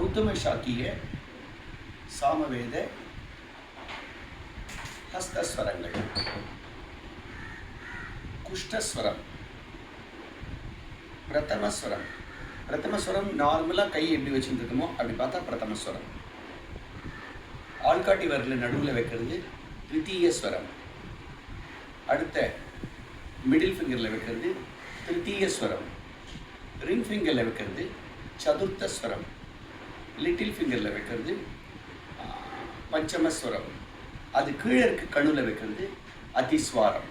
गौतम शाकीय सामवेद हस्तस्वरங்கள் कुष्ठस्वரம் प्रथमस्वரம் प्रथमस्वரம் நார்மலா கை எப்படி வச்சிருக்கோமோ அப்படி பார்த்தா பிரதமஸ்வரம் ஆள்காட்டி விரல்ல நடுவுல வைக்கிறது த்விதீய ஸ்வரம் அடுத்த மிடில் ஃபிங்கர்ல வைக்கிறது திருத்தீய ஸ்வரம் ரிங் ஃபிங்கர்ல வைக்கிறது சதுர்த்த ஸ்வரம் லிட்டில் ஃபிங்கர்ல வைக்கிறது பஞ்சமஸ்வரம் அது கீழே இருக்க கண்ணுல வைக்கிறது அதிஸ்வாரம்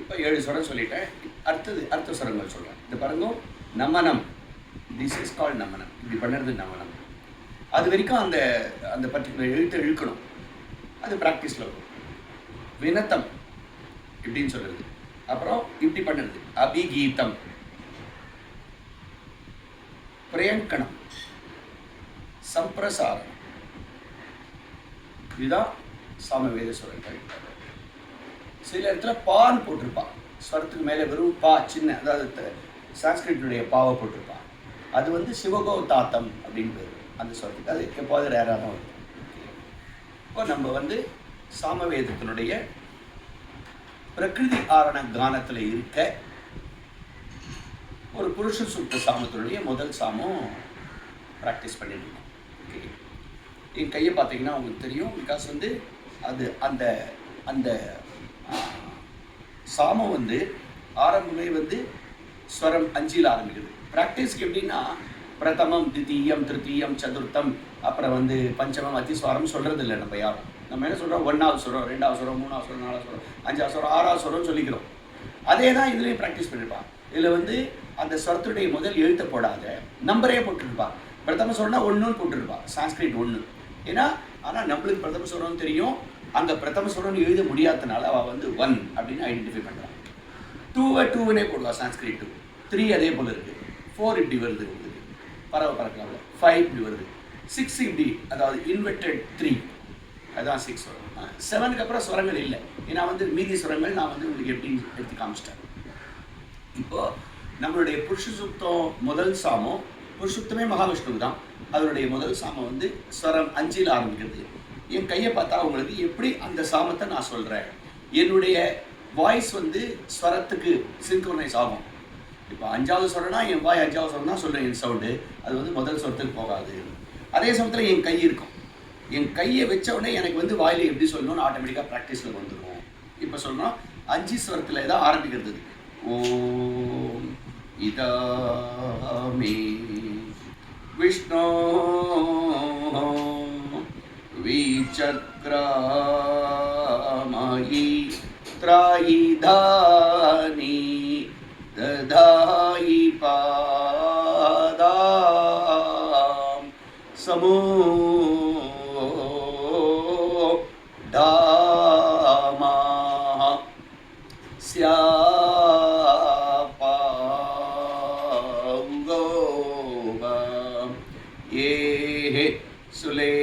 இப்போ 7 ஸ்வரம் சொல்லிட்டேன் அடுத்த ஸ்வரங்கள் சொல்றேன் இந்த பாருங்க நமனம் திஸ் இஸ் கால்ட் நமனம் இப்படி பண்ணுறது நமனம் அது வரைக்கும் அந்த அந்த பர்டிகுலர் எழுத்தை இழுக்கணும் அது ப்ராக்டிஸில் வரும் வினத்தம் இப்படின்னு சொல்றது அப்புறம் இப்படி பண்ணுறது அபிகீதம் பிரயங்கணம் சம்பிரசாரம் இதுதான் சாமவேத ஸ்வரங்கள் சில இடத்துல பான்னு போட்டிருப்பான் ஸ்வரத்துக்கு மேலே வெறும் பா சின்ன அதாவது சான்ஸ்கிரிட்டுடைய பாவை போட்டிருப்பான் அது வந்து சிவகோதாத்தம் அப்படின்னு பேர் அந்த ஸ்வரத்துக்கு அது எப்போது ரேராக தான் வரும் இப்போ நம்ம வந்து சாமவேதத்தினுடைய பிரகிருதி ஆரண கானத்தில் இருக்க ஒரு புருஷ சூக்த சாமத்தினுடைய முதல் சாமம் ப்ராக்டிஸ் பண்ணிட்டு இருக்கோம் ஓகே என் கையை பார்த்தீங்கன்னா உங்களுக்கு தெரியும் பிகாஸ் வந்து அது அந்த அந்த சாமம் வந்து ஆரம்பமே வந்து ஸ்வரம் 5ல் ஆரம்பிக்குது ப்ராக்டிஸ்க்கு எப்படின்னா பிரதமம் தித்தீயம் திருத்தீயம் சதுர்த்தம் அப்புறம் வந்து பஞ்சமம் அதிஸ்வாரம் சொல்கிறது இல்லை நம்ம யாரும் நம்ம என்ன சொல்கிறோம் 1வது ஸ்வரம் 2வது ஸ்வரம் 3வது ஸ்வரம் 4வது ஸ்வரம் 5வது ஸ்வரம் 6வது ஸ்வரம் சொல்லிக்கிறோம் அதே தான் இதுலேயும் ப்ராக்டிஸ் பண்ணியிருப்பான் இதில் வந்து அந்த ஸ்வரத்துடைய முதல் எழுத்தை போடாத நம்பரே போட்டுருப்பா பிரதம ஸ்வரம்னா 1ன்னு போட்டுருப்பா சான்ஸ்கிரிட் 1 ஏன்னா ஆனால் நம்மளுக்கு பிரதம ஸ்வரம் தெரியும் அங்கே பிரதம ஸ்வரம்னு எழுத முடியாதனால அவள் வந்து 1 அப்படின்னு ஐடென்டிஃபை பண்ணுறான் 2னே போடுவா சான்ஸ்கிரிட் 2 3 அதே போல் இருக்குது 4 இப்படி வருது உங்களுக்கு பரவாயில்ல 5 இப்படி வருது 6 இப்படி அதாவது இன்வெர்டட் 3 அதுதான் 6 வரும் 7க்கு அப்புறம் ஸ்வரங்கள் இல்லை ஏன்னா வந்து மீதி ஸ்வரங்கள் நான் வந்து உங்களுக்கு எப்படி எடுத்து காமிச்சிட்டேன் இப்போது நம்மளுடைய புருஷ சுத்தம் முதல் சாமம் புருஷுத்தமே மகாவிஷ்ணுக்கு தான் அதனுடைய முதல் சாமம் வந்து ஸ்வரம் 5ல் ஆரம்பிக்கிறது என் கையை பார்த்தா உங்களுக்கு எப்படி அந்த சாமத்தை நான் சொல்கிறேன் என்னுடைய வாய்ஸ் வந்து ஸ்வரத்துக்கு சிங்க்ரோனைஸ் ஆகும் இப்போ 5வது ஸ்வரம்னா என் வாய் 5வது ஸ்வரம் தான் சொல்கிறேன் என் சவுண்டு அது வந்து முதல் ஸ்வரத்துக்கு போகாது அதே சமயத்தில் என் கை இருக்கும் என் கையை வச்ச உடனே எனக்கு வந்து வாயில் எப்படி சொல்லணும்னு ஆட்டோமேட்டிக்காக ப்ராக்டிஸில் வந்துடும் இப்போ சொல்லணும் 5 ஸ்வரத்தில் தான் ஆரம்பிக்கிறது ஓம் இதமே விஷ்ணு விசக்ரமயி த்ராயிதானி ததாயி பாதாம் சமோ தாமா ஸ்யாபா ஏ சுலே